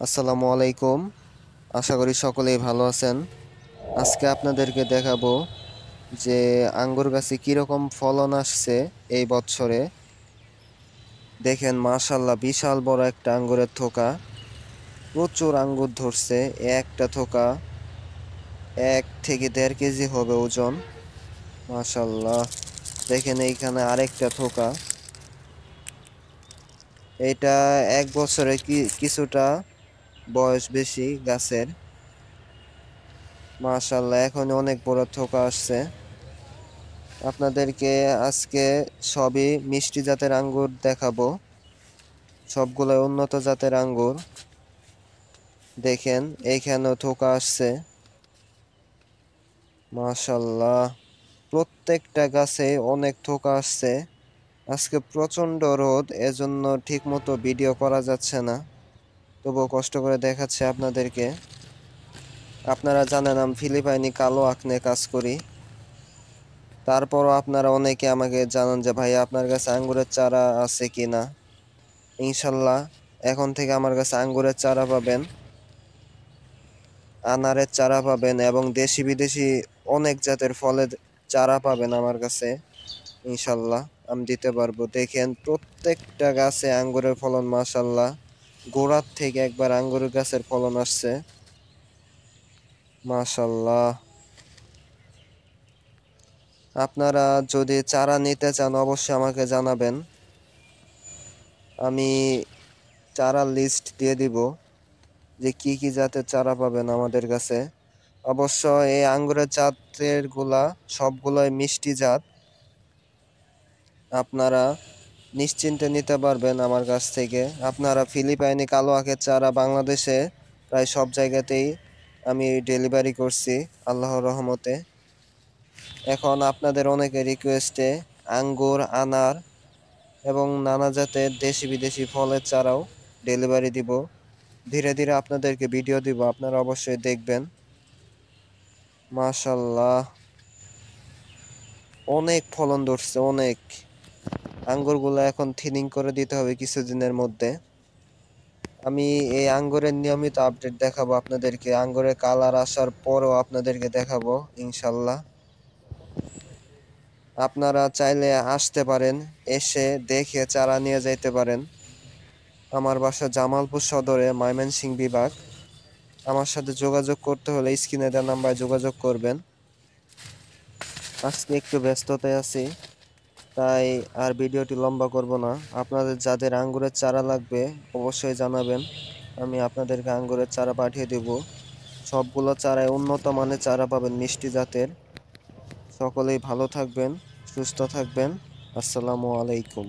আসসালামু আলাইকুম। আশা করি সকলেই ভালো আছেন। আজকে আপনাদেরকে দেখাবো যে আঙ্গুর গাছে কিরকম ফলন আসছে এই বছরে। দেখেন মাশাআল্লাহ, বিশাল বড় একটা আঙ্গুরের থোকা, প্রচুর আঙ্গুর ধরছে। একটা থোকা 1 থেকে 1.5 কেজি হবে ওজন। মাশাআল্লাহ, দেখেন এইখানে আরেকটা থোকা। এটা 1 বছরে কিছুটা বয়স বেশি গাছের। মাশাআল্লাহ, এখন অনেক বড় থোকা আসছে। আপনাদেরকে আজকে সবই মিষ্টি জাতের আঙ্গুর দেখাবো, সবগুলো উন্নত জাতের আঙ্গুর। দেখেন এইখানেও থোকা আসছে। মাশাআল্লাহ, প্রত্যেকটা গাছে অনেক থোকা আসছে। আজকে প্রচন্ড রোদ, এজন্য ঠিক মতো ভিডিও করা যাচ্ছে না, তবুও কষ্ট করে দেখাচ্ছে আপনাদেরকে। আপনারা জানেন আমি ফিলিপাইনি কালো আঁকনে কাজ করি, তারপরও আপনারা অনেকে আমাকে জানান যে ভাই আপনার কাছে আঙ্গুরের চারা আছে কিনা। ইনশাল্লাহ এখন থেকে আমার কাছে আঙ্গুরের চারা পাবেন, আনারের চারা পাবেন এবং দেশি বিদেশি অনেক জাতের ফলের চারা পাবেন আমার কাছে। ইনশাল্লাহ আমি দিতে পারবো। দেখেন প্রত্যেকটা গাছে আঙ্গুরের ফলন মাশাল্লাহ, গোড়ার থেকে একবার আঙ্গুরের গাছের ফলন আসছে। মাশাল্লাহ, আপনারা যদি চারা নিতে চান অবশ্যই আমাকে জানাবেন, আমি চারার লিস্ট দিয়ে দিব যে কি কি জাতের চারা পাবেন আমাদের কাছে। অবশ্য এই আঙ্গুরের জাতের গুলা সবগুলোই মিষ্টি জাত, আপনারা নিশ্চিন্তে নিতে পারবেন আমার কাছ থেকে। আপনারা ফিলিপাইনি কালো আখের চারা বাংলাদেশে প্রায় সব জায়গাতেই আমি ডেলিভারি করছি আল্লাহর রহমতে। এখন আপনাদের অনেকের রিকোয়েস্টে আঙ্গুর, আনার এবং নানা জাতের দেশি বিদেশি ফলের চারাও ডেলিভারি দিব। ধীরে ধীরে আপনাদেরকে ভিডিও দিব, আপনারা অবশ্যই দেখবেন। মাশাল্লাহ, অনেক ফলন ধরছে অনেক। আঙ্গুরগুলো এখন থিনিং করে দিতে হবে কিছুদিনের মধ্যে। আমি এই আঙ্গুরের নিয়মিত আপডেট দেখাবো আপনাদেরকে, আঙ্গুরের কালার আসার পরও আপনাদেরকে দেখাবো ইনশাল্লাহ। আপনারা চাইলে আসতে পারেন, এসে দেখে চারা নিয়ে যাইতে পারেন। আমার বাসা জামালপুর সদরে, ময়মনসিংহ বিভাগ। আমার সাথে যোগাযোগ করতে হলে স্ক্রিনে দেওয়া নাম্বারে যোগাযোগ করবেন। আজকে একটু ব্যস্ততায় আছি, তাই আর ভিডিওটি লম্বা করব না। আপনাদের যাদের আঙ্গুরের চারা লাগবে অবশ্যই জানাবেন, আমি আপনাদেরকে আঙ্গুরের চারা পাঠিয়ে দেব। সবগুলো চারায় উন্নত মানের চারা পাবেন, মিষ্টি জাতের। সকলেই ভালো থাকবেন, সুস্থ থাকবেন। আসসালামু আলাইকুম।